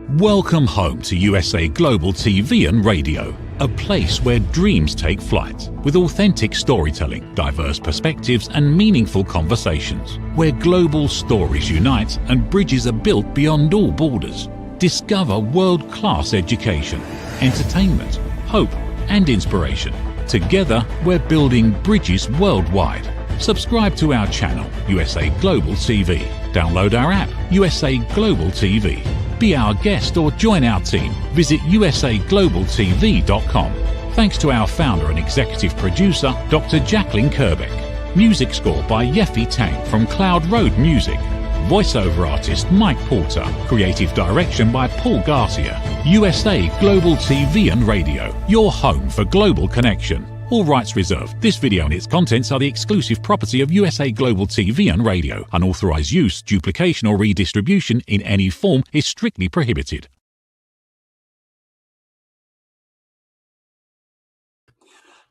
Welcome home to USA Global TV and Radio, a place where dreams take flight, with authentic storytelling, diverse perspectives and meaningful conversations, where global stories unite and bridges are built beyond all borders. Discover world-class education, entertainment, hope and inspiration. Together, we're building bridges worldwide. Subscribe to our channel, USA Global TV. Download our app, USA Global TV. Be our guest or join our team. Visit usaglobaltv.com. Thanks to our founder and executive producer, Dr. Jacqueline Kerbeck. Music score by Yeffy Tang from Cloud Road Music. Voiceover artist Mike Porter. Creative direction by Paul Garcia. USA Global TV and Radio, your home for global connection. All rights reserved. This video and its contents are the exclusive property of USA Global TV and Radio. Unauthorized use, duplication or redistribution in any form is strictly prohibited.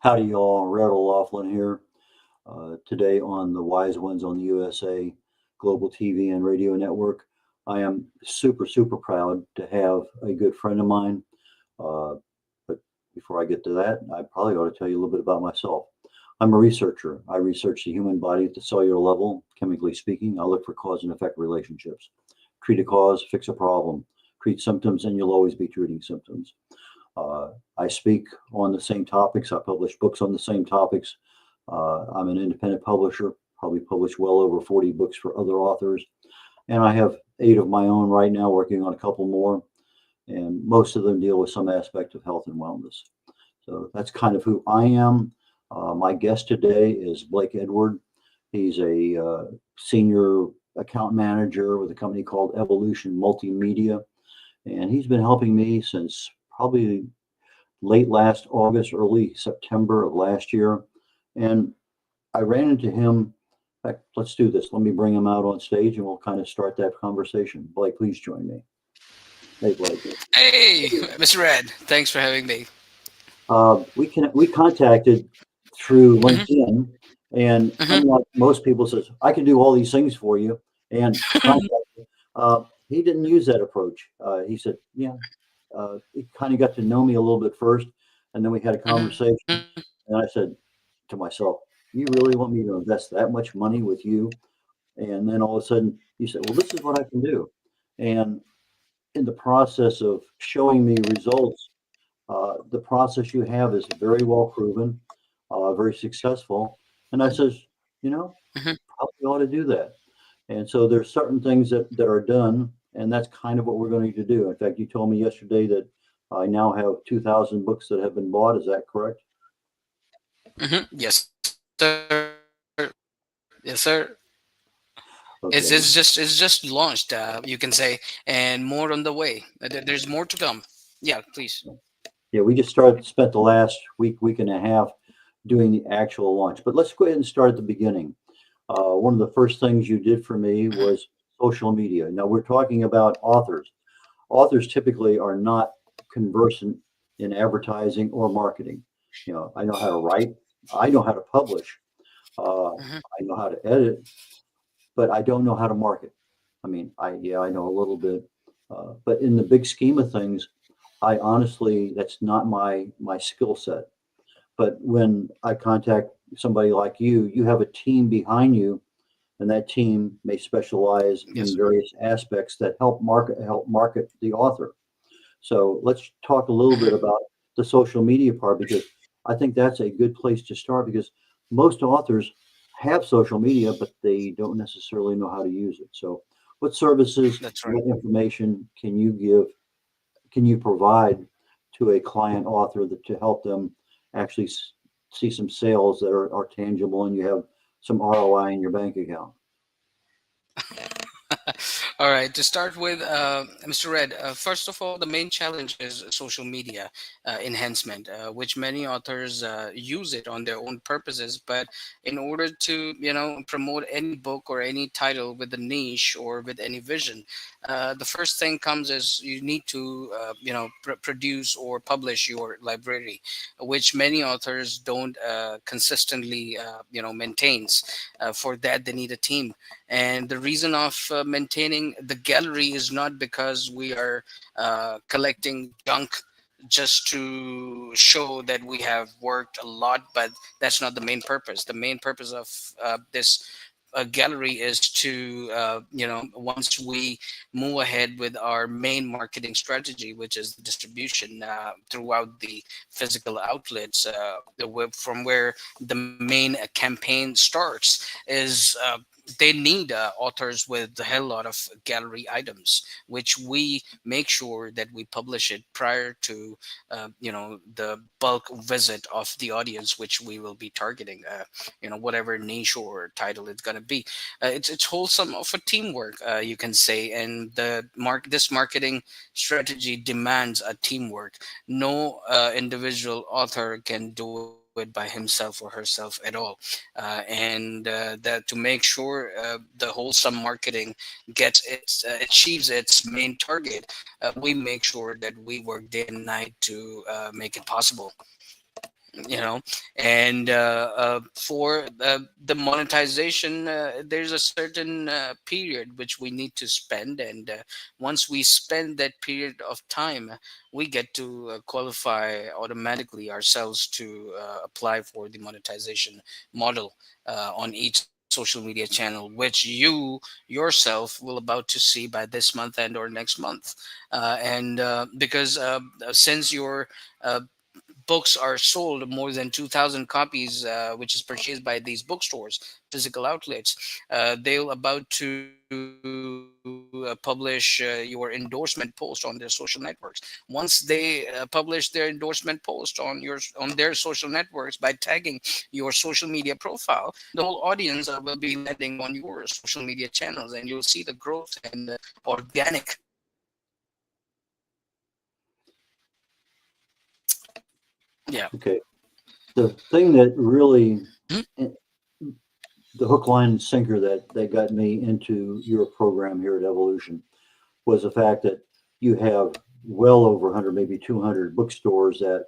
Howdy y'all, red.olaughlin here. Today on the Wise Ones on the USA Global TV and Radio Network. I am super proud to have a good friend of mine. Before I get to that, I probably ought to tell you a little bit about myself. I'm a researcher. I research the human body at the cellular level, chemically speaking. I look for cause and effect relationships. Treat a cause, fix a problem. Treat symptoms, and you'll always be treating symptoms. I speak on the same topics. I publish books on the same topics. I'm an independent publisher, probably published well over 40 books for other authors. And I have 8 of my own right now, working on a couple more. And most of them deal with some aspect of health and wellness. So that's kind of who I am. My guest today is Blake Edward. He's a senior account manager with a company called Evolution Multimedia. And he's been helping me since probably late last August, early September of last year. And I ran into him. In fact, let's do this. Let me bring him out on stage and we'll kind of start that conversation. Blake, please join me. Hey, Blake. Hey, Mr. Red. Thanks for having me. We contacted through LinkedIn, and unlike most people says, I can do all these things for you, and he didn't use that approach. He said, yeah, he kind of got to know me a little bit first, and then we had a conversation, and I said to myself, you really want me to invest that much money with you? And then all of a sudden, he said, well, this is what I can do. And in the process of showing me results, the process you have is very well proven, very successful. And I says, you know, probably ought to do that. And so there's certain things that are done, and that's kind of what we're going to do. In fact, you told me yesterday that I now have 2,000 books that have been bought. Is that correct? Yes, sir. Yes, sir. Okay. It's just launched, you can say, and more on the way. There's more to come. Yeah, please. Yeah, we just spent the last week and a half doing the actual launch. But let's go ahead and start at the beginning. One of the first things you did for me was social media. Now we're talking about authors. Authors typically are not conversant in advertising or marketing. You know, I know how to write. I know how to publish. I know how to edit. But I don't know how to market. I mean, I know a little bit, but in the big scheme of things, I honestly, that's not my skill set. But when I contact somebody like you, you have a team behind you, and that team may specialize in various aspects that help market the author. So let's talk a little bit about the social media part, because I think that's a good place to start, because most authors have social media, but they don't necessarily know how to use it. So what services, what information can you provide to a client author to help them actually see some sales that are tangible, and you have some ROI in your bank account? All right, to start with, Mr. Red, first of all, the main challenge is social media enhancement, which many authors use it on their own purposes. But in order to, promote any book or any title with a niche or with any vision, the first thing comes is you need to, produce or publish your library, which many authors don't consistently, maintains. For that, they need a team. And the reason of maintaining the gallery is not because we are collecting junk just to show that we have worked a lot, but that's not the main purpose. The main purpose of this gallery is to once we move ahead with our main marketing strategy, which is the distribution throughout the physical outlets, from where the main campaign starts, is they need authors with a hell lot of gallery items, which we make sure that we publish it prior to the bulk visit of the audience, which we will be targeting, whatever niche or title it's going to be. It's wholesome of a teamwork, you can say, and this marketing strategy demands a teamwork. No individual author can do it by himself or herself at all, and that to make sure the wholesome marketing achieves its main target, we make sure that we work day and night to make it possible. you know and for the monetization, there's a certain period which we need to spend, and once we spend that period of time, we get to qualify automatically ourselves to apply for the monetization model on each social media channel, which you yourself will about to see by this month and or next month. And because since your books are sold more than 2,000 copies, which is purchased by these bookstores, physical outlets, they'll about to publish your endorsement post on their social networks. Once they publish their endorsement post on their social networks by tagging your social media profile, the whole audience will be landing on your social media channels, and you'll see the growth and organic. Yeah. Okay. The thing that really, Mhm. the hook, line, and sinker that got me into your program here at Evolution was the fact that you have well over 100, maybe 200 bookstores that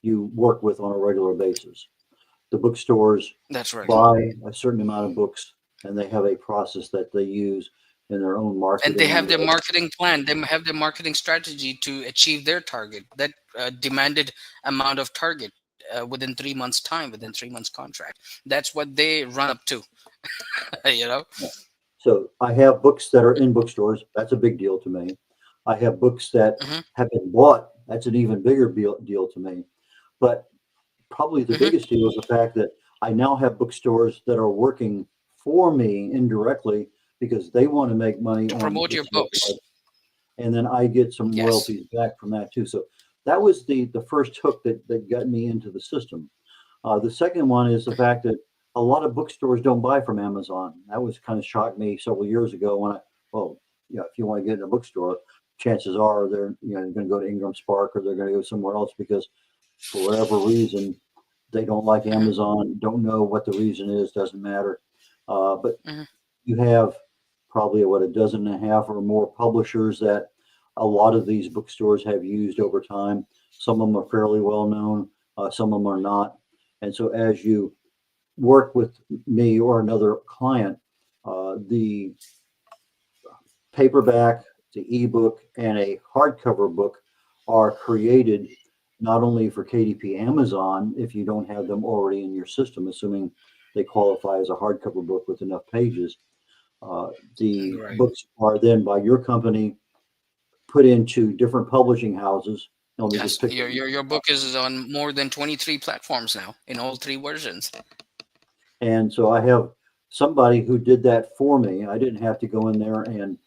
you work with on a regular basis. The bookstores That's right. buy a certain amount of books, and they have a process that they use in their own And they marketing. have their marketing plan, they have their marketing strategy to achieve their target, that demanded amount of target, within 3 months time, within 3 months contract. That's what they run up to. you know So I have books that are in bookstores. That's a big deal to me. I have books that hmm have been bought. That's an even bigger deal to me. But probably the hmm biggest deal is the fact that I now have bookstores that are working for me indirectly because they want to make money to on promote the your sale, books. and then I get some Yes. royalties back from that too. So that was the first hook that got me into the system. The second one is the fact that a lot of bookstores don't buy from Amazon. That was kind of shocked me several years ago when well, if you want to get in a bookstore, chances are they're going to go to Ingram Spark or they're going to go somewhere else because for whatever reason they don't like hmm Amazon. Don't know what the reason is. Doesn't matter. But hmm you have probably a dozen and a half or more publishers that a lot of these bookstores have used over time. Some of them are fairly well known. Some of them are not. And so as you work with me or another client, the paperback, the ebook, and a hardcover book are created not only for KDP Amazon, if you don't have them already in your system, assuming they qualify as a hardcover book with enough pages. The Right. books are then by your company put into different publishing houses. And let me just Yes. pick Your book is on more than 23 platforms now in all three versions. And so I have somebody who did that for me. I didn't have to go in there and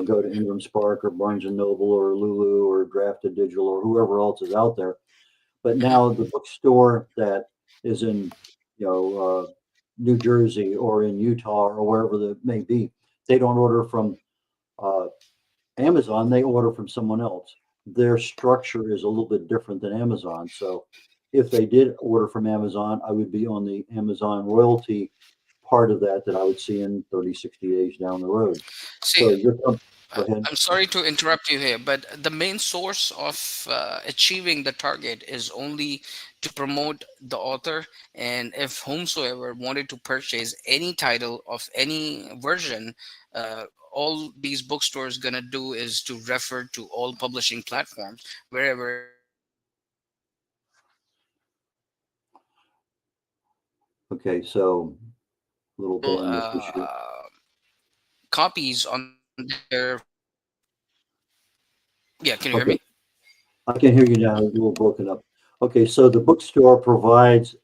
go to Ingram Spark or Barnes and Noble or Lulu or Drafted Digital or whoever else is out there. But hmm now the bookstore that is in New Jersey or in Utah or wherever that may be, they don't order from uh, Amazon. They order from someone else. Their structure is a little bit different than Amazon. So if they did order from Amazon, I would be on the Amazon royalty part of that I would see in 30, 60 days down the road. See, So your Go ahead. I'm sorry to interrupt you here, but the main source of achieving the target is only to promote the author. And if whomsoever wanted to purchase any title of any version, all these bookstores gonna do is to refer to all publishing platforms wherever Okay, so little bandwidth issue. copies on their. Yeah, can you hear me? Okay, I can hear you now. A little broken up. Okay, so the bookstore provides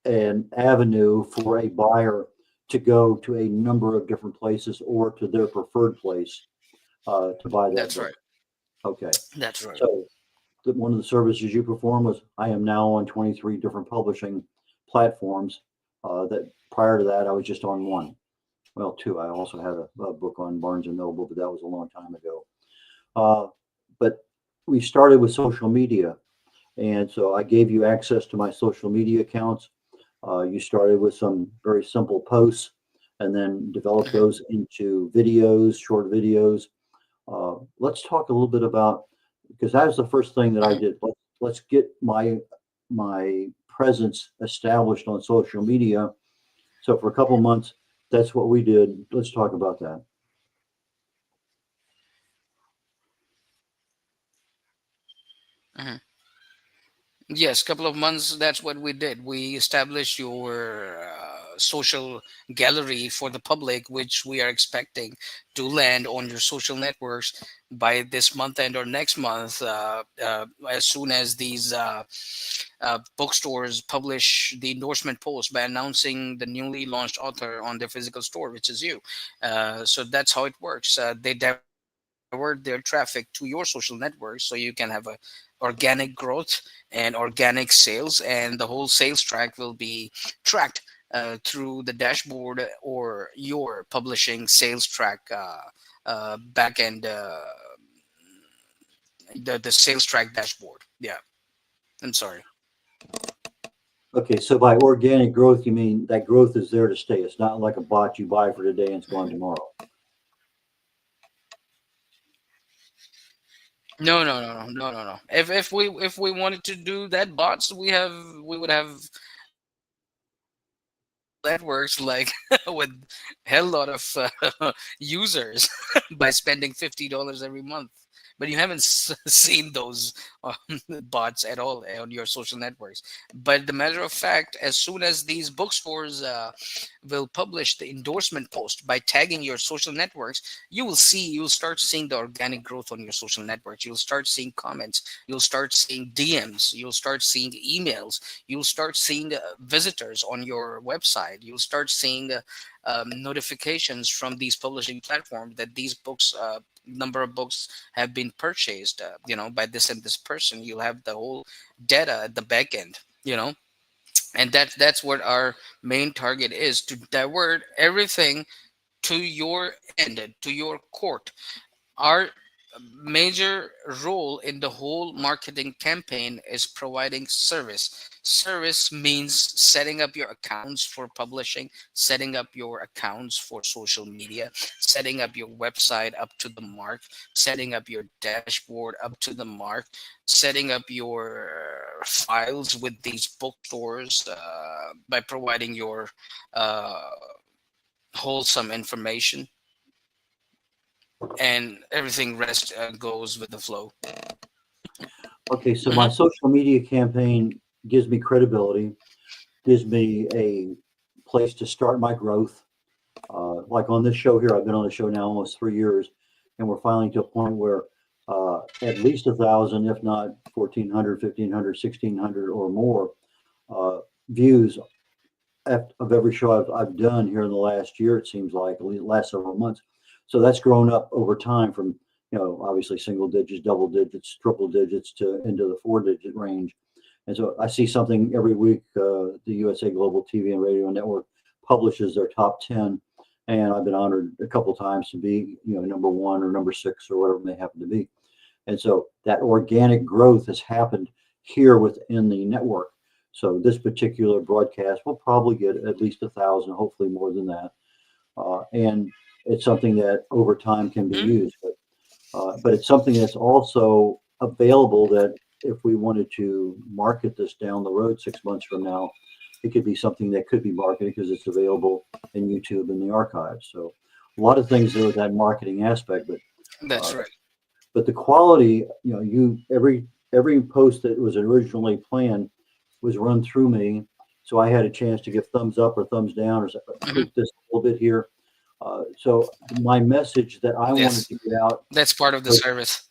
an avenue for a buyer to go to a number of different places or to their preferred place to buy that That's book. right. Okay, That's right. so one of the services you perform was I am now on 23 different publishing platforms. That prior to that, I was just on one. Well, two. I also had a book on Barnes and Noble, but that was a long time ago. Uh, but we started with social media. And so I gave you access to my social media accounts. You started with some very simple posts and then developed Mhm. those into videos, short videos. Let's talk a little bit about because that was the first thing that I Mhm. did. Let's get my presence established on social media. So for a couple months, that's what we did. Let's talk about that. Mhm. Yes, couple of months. That's what we did. We established your social gallery for the public, which we are expecting to land on your social networks by this month end or next month. As soon as these bookstores publish the endorsement post by announcing the newly launched author on their physical store, which is you. So that's how it works. They divert their traffic to your social networks so you can have a organic growth and organic sales, and the whole sales track will be tracked through the dashboard or your publishing sales track back end, the sales track dashboard. Yeah, I'm sorry. Okay, so by organic growth, you mean that growth is there to stay. It's not like a bot you buy for today and it's gone tomorrow. No, no, no, no, no, no, no. If we wanted to do that bots, we would have networks like with hell lot of users by spending $50 every month. But you haven't seen those um, bots at all on your social networks. But the matter of fact, as soon as these bookstores will publish the endorsement post by tagging your social networks, you'll start seeing the organic growth on your social networks. You'll start seeing comments. You'll start seeing DMs. You'll start seeing emails. You'll start seeing visitors on your website. You'll start seeing notifications from these publishing platforms that these books, number of books have been purchased, by this and this person. You'll have the whole data at the back end, and that's what our main target is, to divert everything to your end, to your court. Our major role in the whole marketing campaign is providing service. Service means setting up your accounts for publishing, setting up your accounts for social media, setting up your website up to the mark, setting up your dashboard up to the mark, setting up your files with these bookstores by providing your uh, wholesome information, and everything rest goes with the flow. Okay, so my Hmm. social media campaign gives me credibility, gives me a place to start my growth. Like on this show here, I've been on the show now almost 3 years, and we're finally to a point where at least 1,000, if not 1,400, 1,500, 1,600 or more views of every show I've done here in the last year. It seems like at least the last several months. So that's grown up over time from obviously single digits, double digits, triple digits to into the 4 digit range. And so I see something every week. The USA Global TV and Radio Network publishes their top 10, and I've been honored a couple times to be number one or number six or whatever they happen to be. And so that organic growth has happened here within the network. So this particular broadcast will probably get at least 1,000, hopefully more than that. And it's something that over time can be Mhm. used, but it's something that's also available that if we wanted to market this down the road 6 months from now, it could be something that could be marketed because it's available in YouTube in the archives. So a lot of things there with that marketing aspect, That's uh, right. but the quality, every post that was originally planned was run through me, so I had a chance to give thumbs up or thumbs down or Mhm. tweak this a little bit here. So my message that I wanted Yes, to get out that's part of the was, service.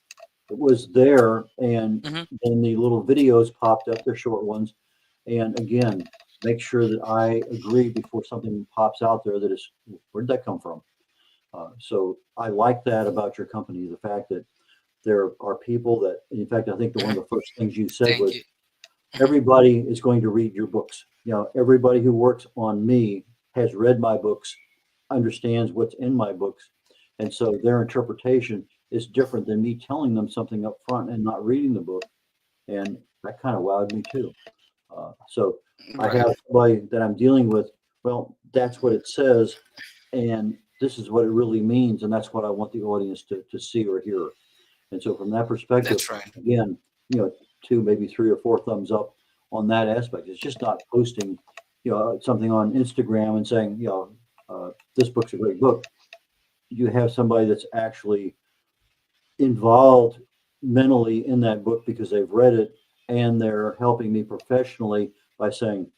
was there, and Hmm. then the little videos popped up, they're short ones, and again, make sure that I agree before something pops out there that is, where'd that come from? So I like that about your company, the fact that there are people that, in fact, I think the one Hmm. of the first things you said Thank was you. Hmm. everybody is going to read your books. Everybody who works on me has read my books, understands what's in my books. And so their interpretation is different than me telling them something up front and not reading the book. And that kind of wowed me too. So I Right. have somebody that I'm dealing with. Well, that's what it says. And this is what it really means. And that's what I want the audience to see or hear. And so from that perspective, That's right. again, two, maybe three or four thumbs up on that aspect. It's just not posting, something on Instagram and saying, this book's a great book. You have somebody that's actually involved mentally in that book because they've read it and they're helping me professionally by saying,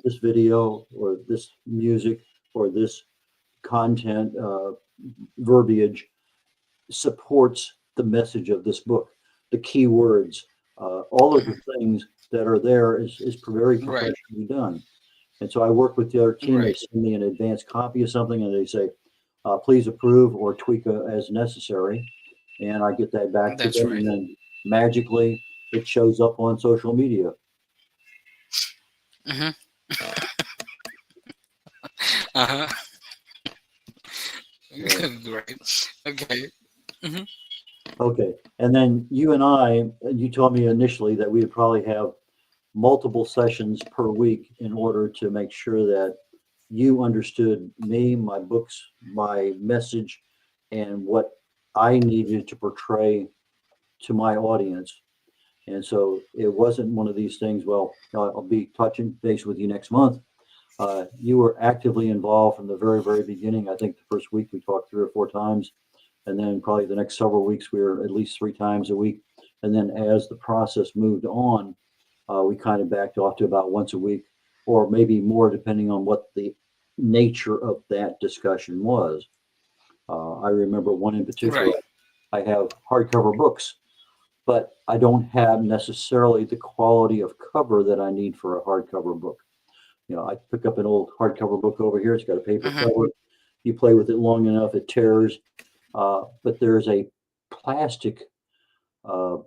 this video or this music or this content, verbiage supports the message of this book, the key words, all of the Hmm. things that are there is very Right. professionally done. And so I work with the other team. They Right. send me an advanced copy of something and they say, please approve or tweak as necessary. And I get that back to That's them. right. And then magically it shows up on social media. Hmm. Uh-huh. Uh, Great. Okay. Hmm. okay. And then you told me initially that we would probably have multiple sessions per week in order to make sure that you understood me, my books, my message, and what I needed to portray to my audience. And so it wasn't one of these things, well, I'll be touching base with you next month. You were actively involved from the very, very beginning. I think the first week we talked 3 or 4 times, and then probably the next several weeks we were at least 3 times a week. And then as the process moved on, we kind of backed off to about once a week, or maybe more, depending on what the nature of that discussion was. I remember one in particular. Right. I have hardcover books, but I don't have necessarily the quality of cover that I need for a hardcover book. I pick up an old hardcover book over here. It's got a paper Hmm. cover. You play with it long enough, it tears. But there's a plastic uh,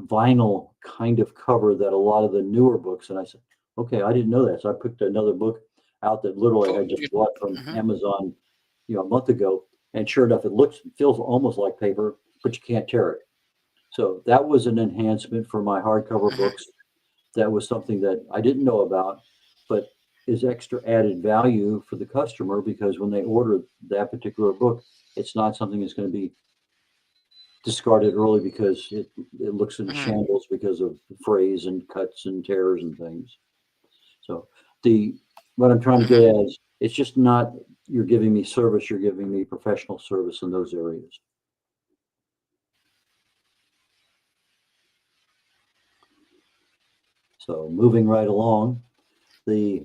vinyl kind of cover that a lot of the newer books. And I said, okay, I didn't know that. So I picked another book out that literally Oh, I just bought from mhm. Amazon, a month ago. And sure enough, it feels almost like paper, but you can't tear it. So that was an enhancement for my hardcover Mhm. books. That was something that I didn't know about, but is extra added value for the customer because when they order that particular book, it's not something that's going to be discarded early because it looks in Mhm. shambles because of frays and cuts and tears and things. So the what I'm trying to get Mhm. at is it's just not you're giving me service, you're giving me professional service in those areas. So moving right along, the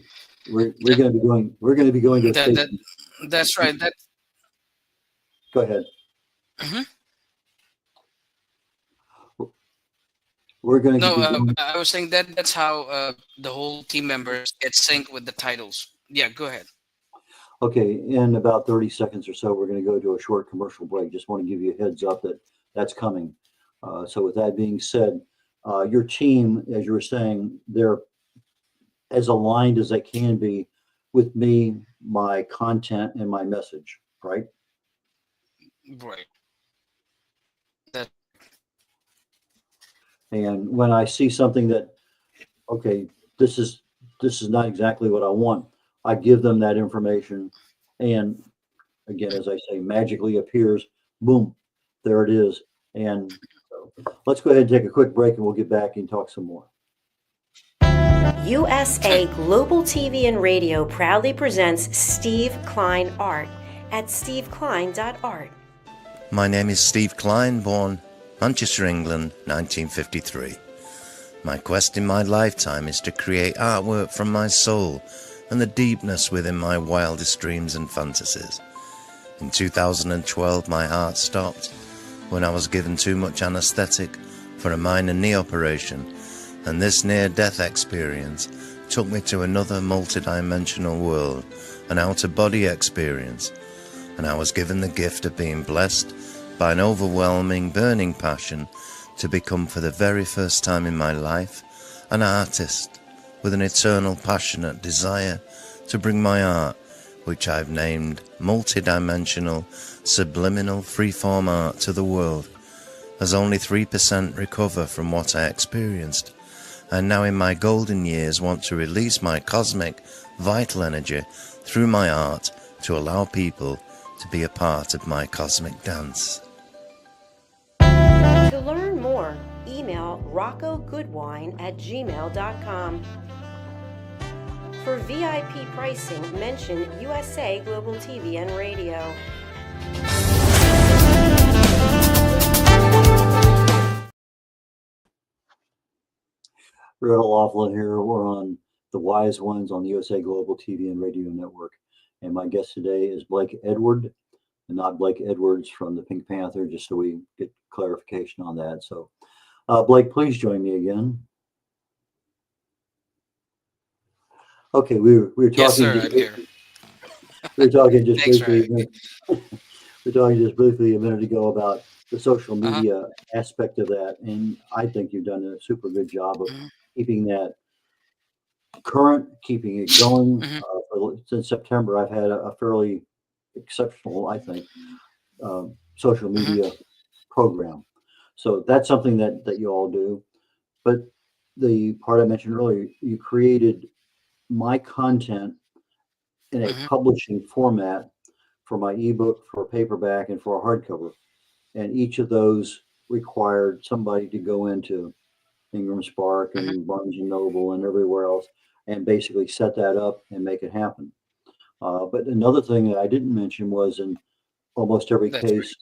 we're Yeah, going to be going to a that that station. that's right. That Go ahead. Mhm. We're going to No, be going. I was saying that that's how the whole team members get synced with the titles. Yeah, go ahead. Okay, in about 30 seconds or so, we're going to go to a short commercial break. Just want to give you a heads up that that's coming. So with that being said, your team, as you were saying, they're as aligned as they can be with me, my content, and my message, right? Right. That. And when I see something that, okay, this is not exactly what I want, I give them that information. And again, as I say, magically appears. Boom, there it is. And so let's go ahead and take a quick break, and we'll get back and talk some more. USA Global TV and Radio proudly presents Steve Klein Art at steveklein.art. My name is Steve Klein, born Manchester, England, 1953. My quest in my lifetime is to create artwork from my soul and the deepness within my wildest dreams and fantasies. In 2012, my heart stopped when I was given too much anesthetic for a minor knee operation, and this near-death experience took me to another multidimensional world, an out-of-body experience, and I was given the gift of being blessed by an overwhelming, burning passion to become, for the very first time in my life, an artist with an eternal, passionate desire to bring my art, which I've named multidimensional, subliminal, freeform art, to the world. As only 3% recover from what I experienced, and now in my golden years want to release my cosmic, vital energy through my art to allow people to be a part of my cosmic dance. To learn more, email roccogoodwine@gmail.com. For VIP pricing, mention USA Global TV and Radio. red.olaughlin here. We're on the Wise Ones on the USA Global TV and Radio Network. And my guest today is Blake Edward, and not Blake Edwards from the Pink Panther, just so we get clarification on that. So, Blake, please join me again. Okay, we were talking. Yes, sir. I'm here. We were talking just Thanks, briefly. Ray. We were talking just briefly a minute ago about the social media aspect of that, and I think you've done a super good job of keeping that current, keeping it going. Since September, I've had a fairly exceptional, I think, social media program. So that's something that you all do. But the part I mentioned earlier, you created my content in a publishing format for my ebook, for a paperback, and for a hardcover. And each of those required somebody to go into Ingram Spark and Barnes and Noble and everywhere else and basically set that up and make it happen. But another thing that I didn't mention was in almost every That's case,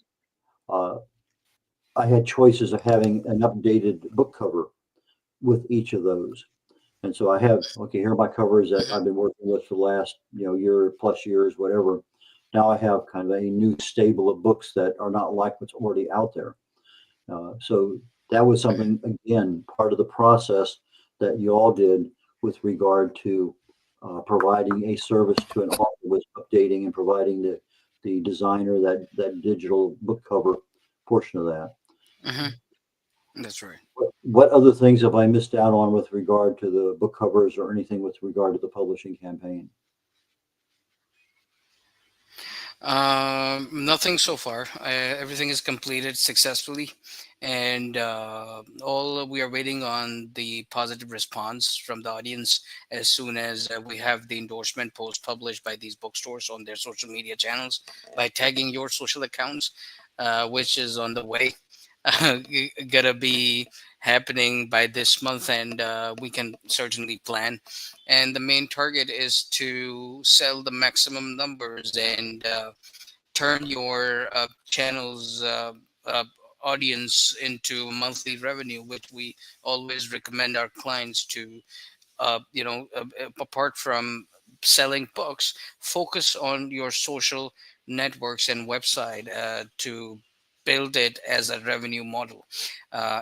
I had choices of having an updated book cover with each of those. And so I have, okay, here are my covers that I've been working with for the last, year plus years, whatever. Now I have kind of a new stable of books that are not like what's already out there. So that was something, again, part of the process that you all did with regard to providing a service to an author, was updating and providing the designer that digital book cover portion of that. That's right. What other things have I missed out on with regard to the book covers or anything with regard to the publishing campaign? Nothing so far. Everything is completed successfully, and all we are waiting on the positive response from the audience as soon as we have the endorsement post published by these bookstores on their social media channels by tagging your social accounts, which is on the way. Gonna be happening by this month, and we can certainly plan. And the main target is to sell the maximum numbers and turn your channel's audience into monthly revenue, which we always recommend our clients to apart from selling books, focus on your social networks and website to build it as a revenue model.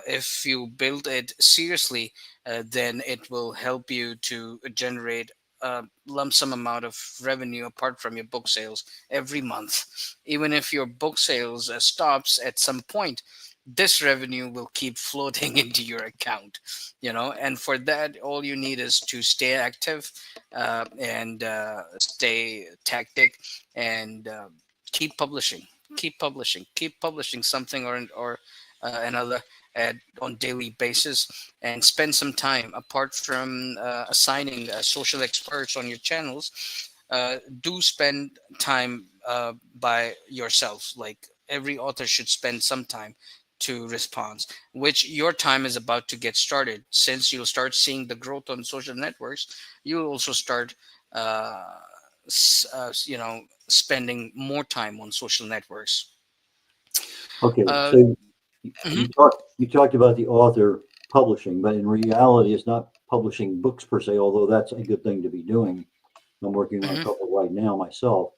If you build it seriously, then it will help you to generate a lump sum amount of revenue apart from your book sales every month. Even if your book sales stops at some point, this revenue will keep floating into your account, and for that all you need is to stay active and stay tactic, and keep publishing something or another on daily basis, and spend some time apart from assigning social experts on your channels. Do spend time by yourself. Like every author should spend some time to respond, which your time is about to get started. Since you'll start seeing the growth on social networks, you'll also start, spending more time on social networks. Okay, Uh, so mhm, you talked about the author publishing, but in reality, it's not publishing books per se, although that's a good thing to be doing. I'm working on a mhm, couple right now myself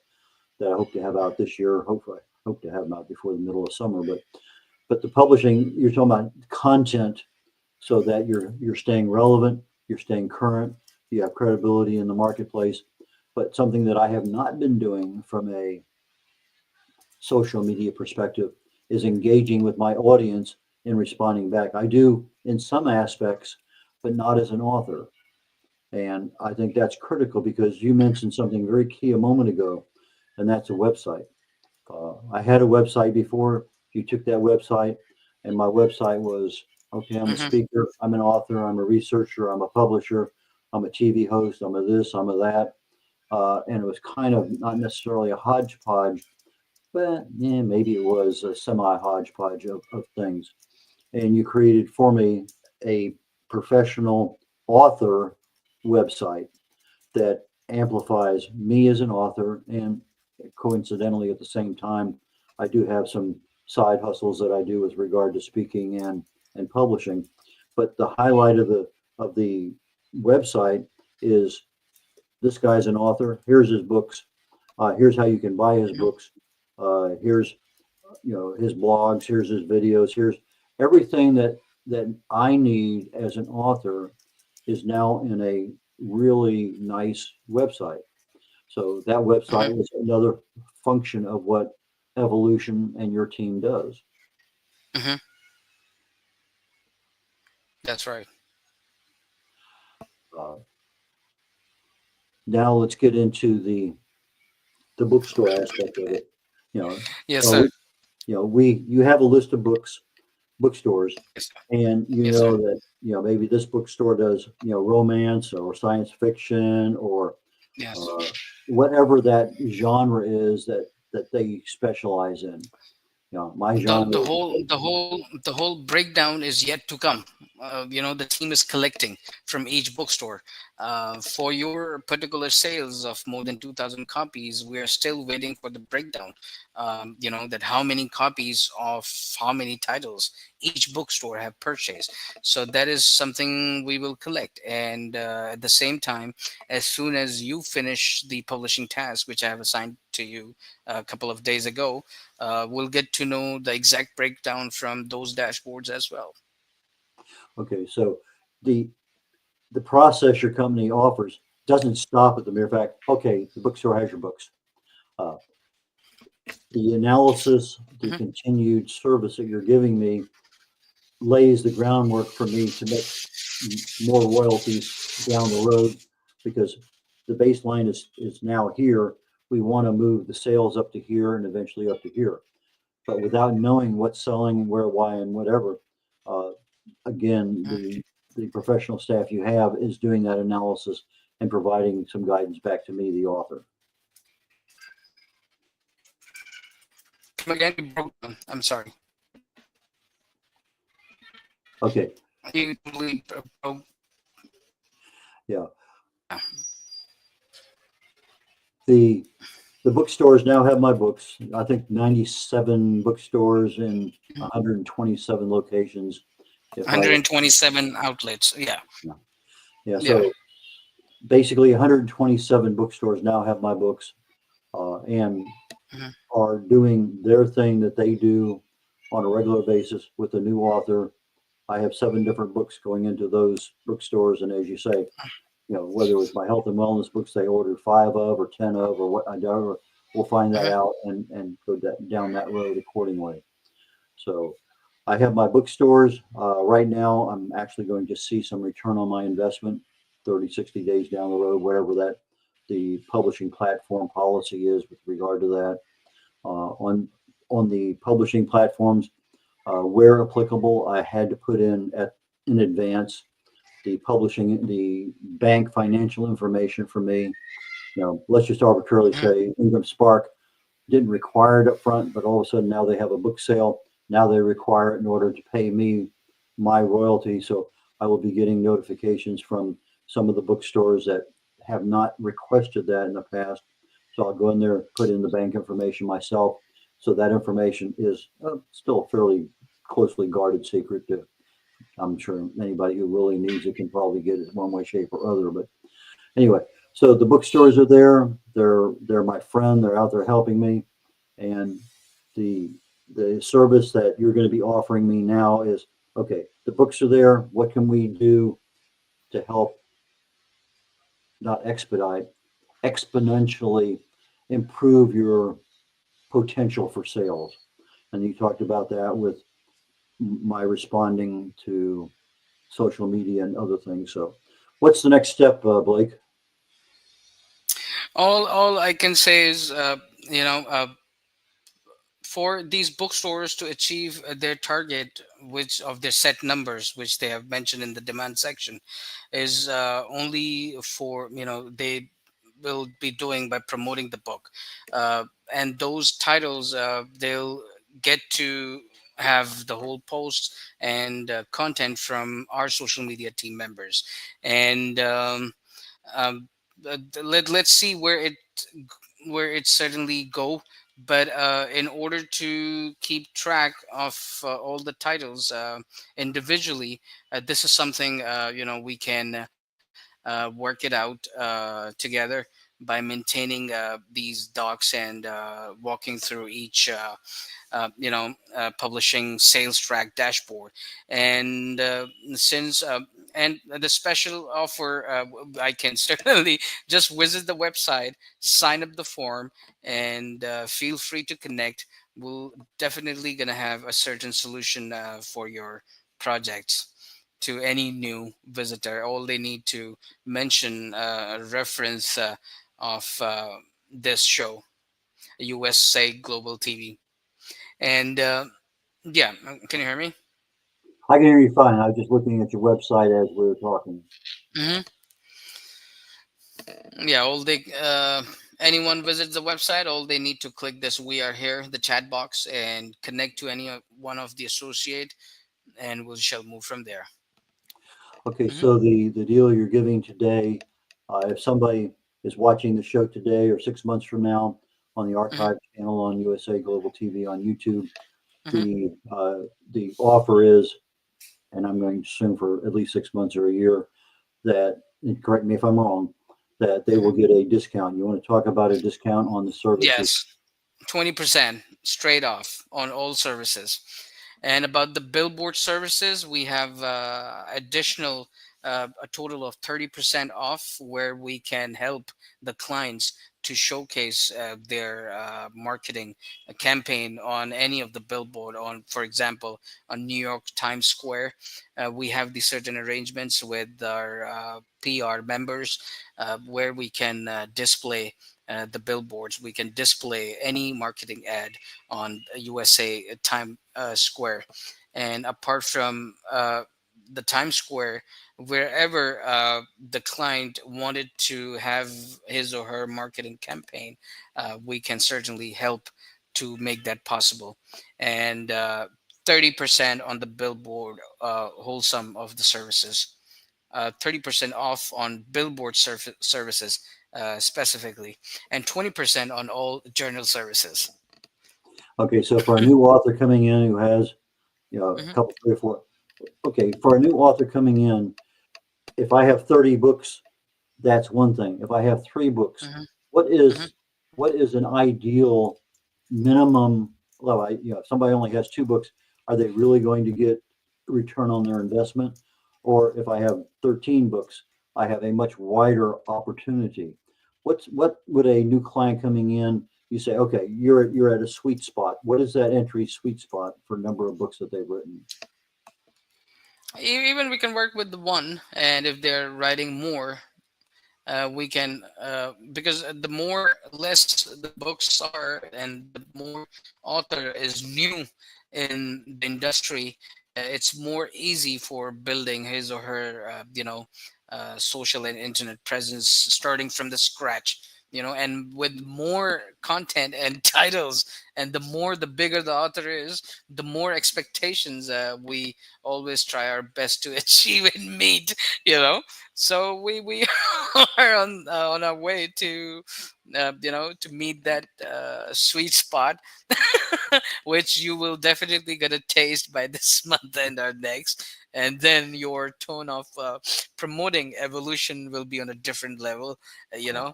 that I hope to have out this year. Hopefully, I hope to have them out before the middle of summer. But the publishing, you're talking about content so that you're staying relevant, you're staying current, you have credibility in the marketplace. But something that I have not been doing from a social media perspective is engaging with my audience and responding back. I do in some aspects, but not as an author. And I think that's critical because you mentioned something very key a moment ago, and that's a website. I had a website before. You took that website, and my website was okay, I'm a mhm, speaker, I'm an author, I'm a researcher, I'm a publisher, I'm a TV host, I'm a this, I'm a that. And it was kind of not necessarily a hodgepodge, but yeah, maybe it was a semi hodgepodge of things. And you created for me a professional author website that amplifies me as an author. And coincidentally, at the same time, I do have some side hustles that I do with regard to speaking and publishing. But the highlight of the website is this guy's an author. Here's his books. Here's how you can buy his mhm, books. Here's his blogs. Here's his videos. Here's everything that I need as an author is now in a really nice website. So that mhm, website was another function of what Evolution and your team does. mhm. That's right. Uh, Now let's get into the bookstore aspect of it. You know, Yes, uh, sir. we, you have a list of bookstores, Yes, sir. and you Yes, sir. know that maybe this bookstore does romance or science fiction or Yes. uh, whatever that genre is that they specialize in. My genre. The whole breakdown is yet to come. The team is collecting from each bookstore. For your particular sales of more than 2,000 copies, we are still waiting for the breakdown. That how many copies of how many titles each bookstore have purchased. So that is something we will collect. And at the same time, as soon as you finish the publishing task, which I have assigned to you a couple of days ago, we'll get to know the exact breakdown from those dashboards as well. Okay, so the the process your company offers doesn't stop at the mere fact, okay, the bookstore has your books. Uh, the analysis, the Mhm, continued service that you're giving me lays the groundwork for me to make more royalties down the road because the baseline is now here. We want to move the sales up to here and eventually up to here. But without knowing what's selling, where, why, and whatever, uh, again, mhm. the professional staff you have is doing that analysis and providing some guidance back to me, the author. Come again, you broke down. I'm sorry. Okay, You totally broke. yeah. The the bookstores now have my books. I think 97 bookstores in 127 locations. If I 127 outlets. Yeah. yeah, yeah. Yeah. So basically, 127 bookstores now have my books and Mhm, are doing their thing that they do on a regular basis with a new author. I have 7 different books going into those bookstores, and as you say, whether it was my health and wellness books they ordered 5 of or 10 of or what I do, we'll find that mhm, out and go down that road accordingly. So I have my bookstores. Right now, I'm actually going to see some return on my investment 30, 60 days down the road, whatever that the publishing platform policy is with regard to that. On the publishing platforms, where applicable, I had to put in advance the bank financial information for me. Let's just arbitrarily mhm, say Ingram Spark didn't require it up front, but all of a sudden now they have a book sale. Now they require it in order to pay me my royalty. So I will be getting notifications from some of the bookstores that have not requested that in the past. So I'll go in there, put in the bank information myself. So that information is still a fairly closely guarded secret. I'm sure anybody who really needs it can probably get it one way, shape, or other. But anyway, so the bookstores are there. They're my friend. They're out there helping me, and the service that you're going to be offering me now is okay. The books are there. What can we do to help not expedite, exponentially improve your potential for sales? And you talked about that with my responding to social media and other things. So, what's the next step, Blake? All I can say is, for these bookstores to achieve their target, which of their set numbers, which they have mentioned in the demand section, is only for, they will be doing by promoting the book, and those titles, they'll get to have the whole post and content from our social media team members. And um, let's see where it certainly go. But in order to keep track of all the titles individually, this is something, we can work it out together by maintaining these docs and walking through each publishing sales track dashboard. And since and the special offer, I can certainly just visit the website, sign up the form, and feel free to connect. We'll definitely gonna have a certain solution for your projects. To any new visitor, all they need to mention a reference of this show, USA Global TV. And yeah, can you hear me? I can hear you fine. I was just looking at your website as we were talking. Hmm. Yeah, all they anyone visits the website, all they need to click this "We are here" the chat box and connect to any one of the associate, and we shall move from there. Okay, Hmm. so the deal you're giving today, if somebody is watching the show today or 6 months from now on the Hmm. archive channel on USA Global TV on YouTube, Hmm. the offer is, and I'm going to assume for at least 6 months or a year, that, and correct me if I'm wrong, that they will Hmm. get a discount. You want to talk about a discount on the services? Yes, 20% straight off on all services. And about the billboard services, we have additional, a total of 30% off, where we can help the clients to showcase their marketing campaign on any of the billboard. On, for example, on New York Times Square, we have the certain arrangements with our PR members, where we can display the billboards. We can display any marketing ad on USA Time Square. And apart from the Times Square, wherever the client wanted to have his or her marketing campaign, we can certainly help to make that possible. And 30% on the billboard, wholesome of the services. 30% off on billboard services specifically, and 20% on all journal services. Okay, so for a new author coming in who has, a Hmm. couple, 3 or 4, okay, for a new author coming in, if I have 30 books, that's one thing. If I have 3 books, Hmm. what Hmm. is what is an ideal minimum? Well, if somebody only has 2 books, are they really going to get return on their investment? Or if I have 13 books, I have a much wider opportunity. What would a new client coming in? You say, okay, you're at a sweet spot. What is that entry sweet spot for number of books that they've written? Even we can work with the one, and if they're writing more, we can, because the more less the books are and the more author is new in the industry, it's more easy for building his or her social and internet presence starting from the scratch. and with more content and titles, and the bigger the author is, the more expectations we always try our best to achieve and meet. So we are on our way to to meet that sweet spot, which you will definitely gonna taste by this month and our next. And then your tone of promoting evolution will be on a different level. You know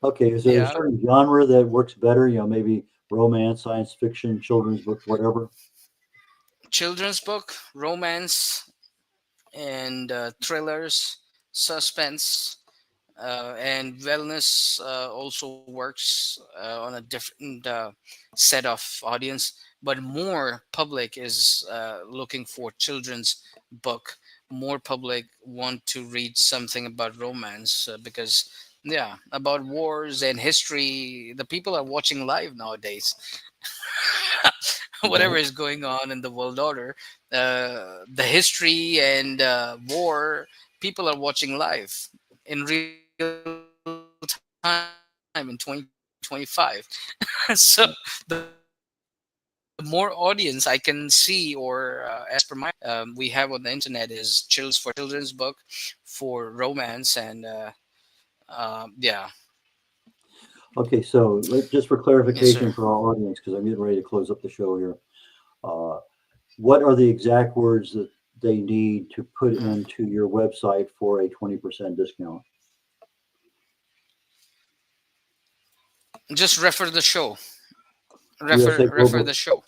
Okay, is there a yeah. certain genre that works better? Maybe romance, science fiction, children's books, whatever. Children's book, romance, and thrillers, suspense, and wellness also works on a different set of audience. But more public is looking for children's book. More public want to read something about romance, because yeah, about wars and history, the people are watching live nowadays. Whatever Okay. is going on in the world order, the history and war, people are watching live in real time in 2025. So the more audience I can see, or as per my understanding, we have on the internet is children's book for children's book, for romance, and yeah. Okay, so just for Yes, sir. clarification for our audience, because I'm getting ready to close up the show here. Uh, what are the exact words that they need to put into your website for a 20% discount? Just refer the show. USA Refer the Global, show.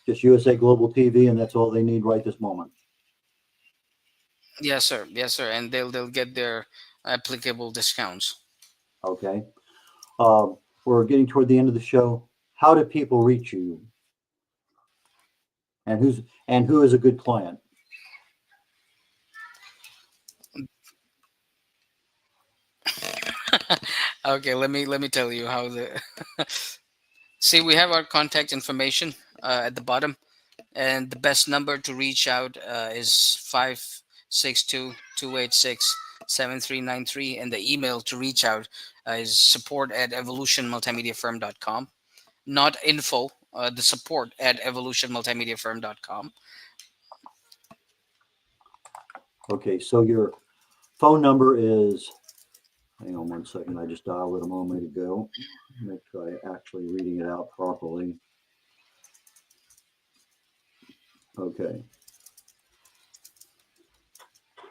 just USA Global TV, and that's all they need right this moment. Yes, sir. Yes, sir. And they'll get their applicable discounts. Okay. We're getting toward the end of the show. How do people reach you, and who is a good client? Okay, let me tell you how the see, we have our contact information at the bottom, and the best number to reach out is 562-286-7393, and the email to reach out is support@evolutionmultimediafirm.com, not info, the support@evolutionmultimediafirm.com. Okay, so your phone number is, hang on one second, I just dialed it a moment ago. Make sure I actually reading it out properly. Okay.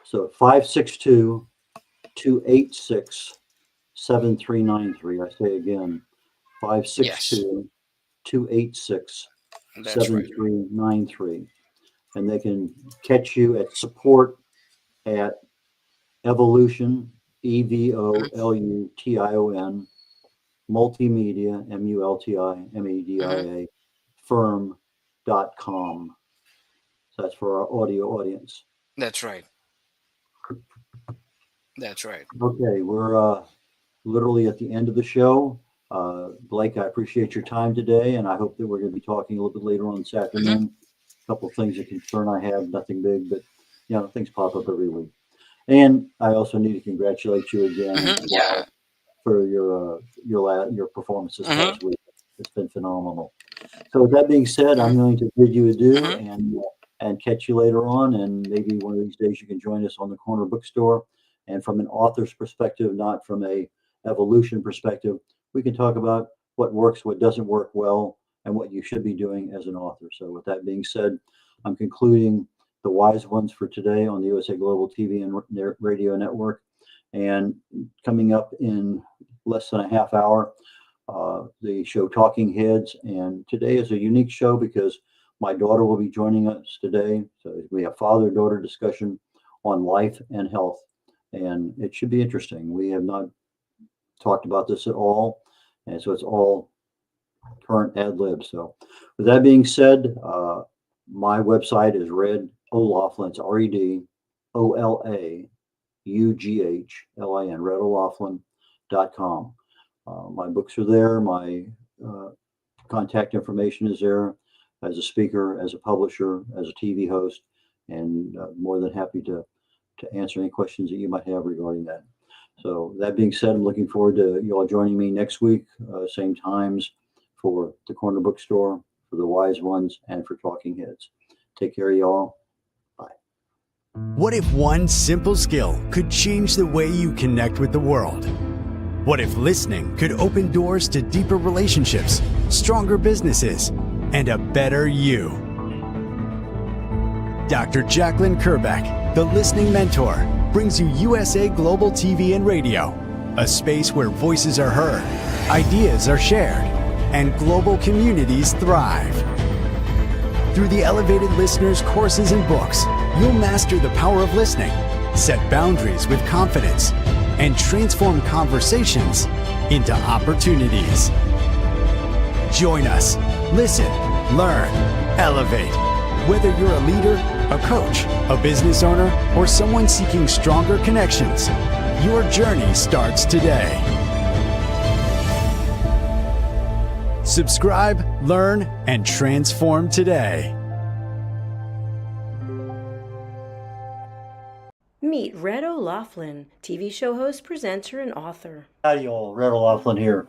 So 562-286-7393. I say again, Yes, that's right. 562-286-7393. And they can catch you at support at evolution, Mhm, evolution, multimedia, mhm. multimedia, firm.com. So that's for our audio audience. That's right. That's right. Okay, we're literally at the end of the show. Blake, I appreciate your time today, and I hope that we're going to be talking a little bit later on this Hmm. afternoon. A couple of things of concern I have, nothing big, but things pop up every week. And I also need to congratulate you again Hmm. Yeah. for your performance this Hmm. past week. It's been phenomenal. So with that being said, I'm Hmm. going to bid you adieu Hmm. and catch you later on. And maybe one of these days you can join us on the corner bookstore. And from an author's perspective, not from a evolution perspective, we can talk about what works, what doesn't work well, and what you should be doing as an author. So with that being said, I'm concluding the wise ones for today on the USA Global TV and Radio Network. And coming up in less than a half hour, the show Talking Heads. And today is a unique show because my daughter will be joining us today. So we have father-daughter discussion on life and health. And it should be interesting. We have not talked about this at all. And so it's all current ad lib. So with that being said, my website is red.olaughlin. It's REDOLAUGHLIN, red.olaughlin.com. My books are there. My uh, contact information is there as a speaker, as a publisher, as a TV host, and more than happy to answer any questions that you might have regarding that. So that being said, I'm looking forward to you all joining me next week, same times for the Corner Bookstore, for the Wise Ones, and for Talking Heads. Take care, y'all. Bye. What if one simple skill could change the way you connect with the world? What if listening could open doors to deeper relationships, stronger businesses, and a better you? Dr. Jacqueline Kerbeck, the Listening Mentor, brings you USA Global TV and Radio, a space where voices are heard, ideas are shared, and global communities thrive. Through the elevated listeners' courses and books, you'll master the power of listening, set boundaries with confidence, and transform conversations into opportunities. Join us. Listen, learn, elevate. Whether you're a leader, a coach, a business owner, or someone seeking stronger connections, your journey starts today. Subscribe, learn, and transform today. Meet Red O'Laughlin, TV show host, presenter, and author. Howdy, y'all. Red O'Laughlin here.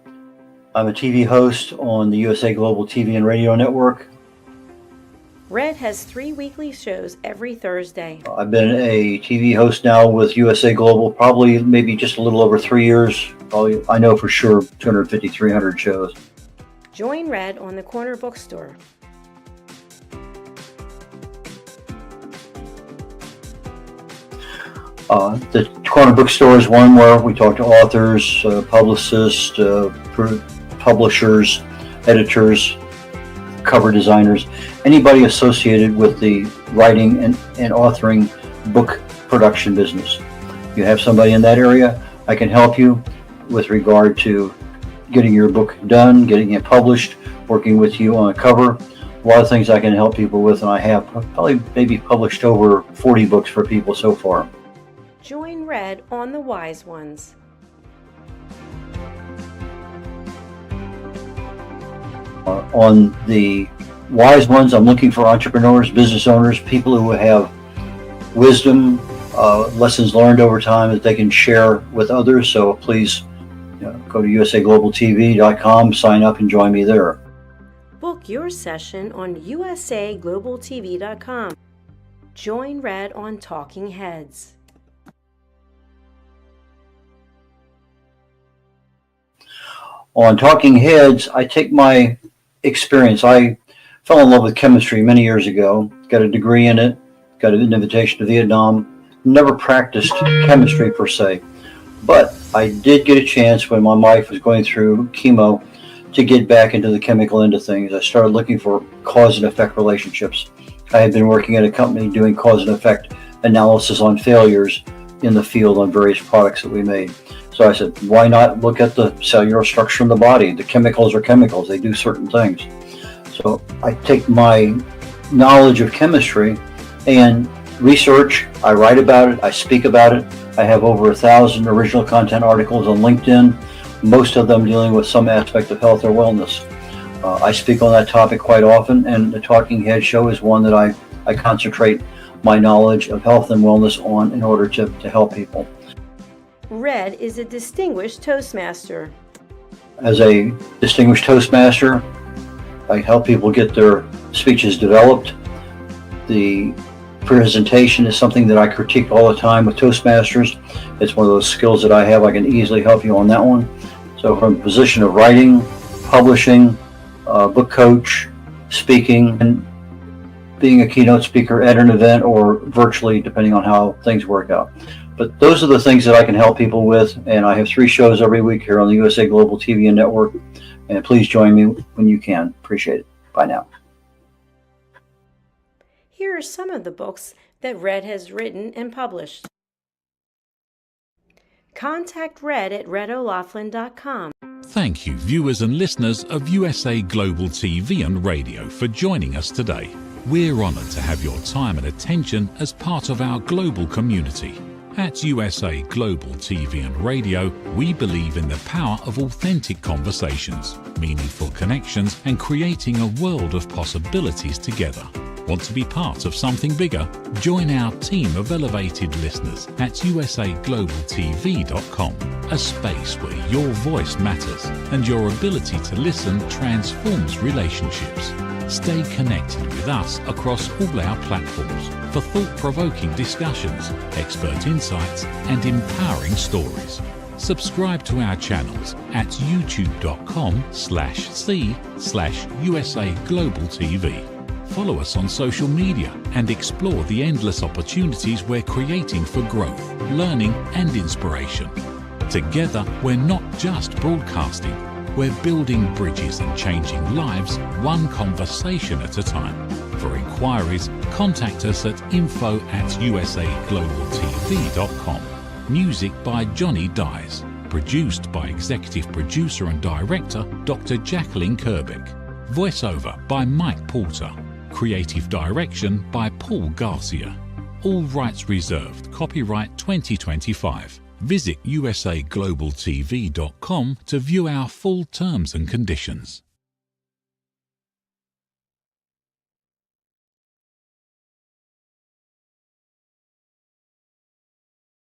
I'm a TV host on the USA Global TV and Radio Network. Red has 3 weekly shows every Thursday. I've been a TV host now with USA Global probably maybe just a little over 3 years. Probably, I know for sure 250, 300 shows. Join Red on the Corner Bookstore. The Corner Bookstore is one where we talk to authors, publicists, publishers, editors, cover designers, anybody associated with the writing and authoring book production business. You have somebody in that area, I can help you with regard to getting your book done, getting it published, working with you on a cover. A lot of things I can help people with, and I have probably maybe published over 40 books for people so far. Join Red on the Wise Ones. On the Wise Ones, I'm looking for entrepreneurs, business owners, people who have wisdom, lessons learned over time that they can share with others. So please go to usaglobaltv.com, sign up, and join me there. Book your session on usaglobaltv.com. Join Red on Talking Heads. On Talking Heads, I take my experience. I fell in love with chemistry many years ago, got a degree in it, got an invitation to Vietnam, never practiced chemistry per se, but I did get a chance when my wife was going through chemo to get back into the chemical end of things. I started looking for cause and effect relationships. I had been working at a company doing cause and effect analysis on failures in the field on various products that we made. So I said, why not look at the cellular structure in the body? The chemicals are chemicals. They do certain things. So I take my knowledge of chemistry and research. I write about it. I speak about it. I have over 1,000 original content articles on LinkedIn, most of them dealing with some aspect of health or wellness. I speak on that topic quite often, and the Talking Head show is one that I concentrate my knowledge of health and wellness on in order to help people. Red is a distinguished Toastmaster. As a distinguished Toastmaster, I help people get their speeches developed. The presentation is something that I critique all the time with Toastmasters. It's one of those skills that I have. I can easily help you on that one. So from the position of writing, publishing, book coach, speaking, and being a keynote speaker at an event or virtually, depending on how things work out. But those are the things that I can help people with, and I have 3 shows every week here on the USA Global TV and Network, and please join me when you can. Appreciate it. Bye now. Here are some of the books that Red has written and published. Contact Red at red.olaughlin.com. Thank you, viewers and listeners of USA Global TV and Radio, for joining us today. We're honoured to have your time and attention as part of our global community. At USA Global TV and Radio, we believe in the power of authentic conversations, meaningful connections, and creating a world of possibilities together. Want to be part of something bigger? Join our team of elevated listeners at usaglobaltv.com, a space where your voice matters and your ability to listen transforms relationships. Stay connected with us across all our platforms for thought-provoking discussions, expert insights, and empowering stories. Subscribe to our channels at youtube.com/c/usaglobaltv. Follow us on social media and explore the endless opportunities we're creating for growth, learning, and inspiration. Together, we're not just broadcasting, we're building bridges and changing lives one conversation at a time. For inquiries, contact us at info@usaglobaltv.com. Music by Johnny Dies. Produced by Executive Producer and Director Dr. Jacqueline Kerbeck. Voiceover by Mike Porter. Creative Direction by Paul Garcia. All rights reserved. Copyright 2025. Visit usaglobaltv.com to view our full terms and conditions.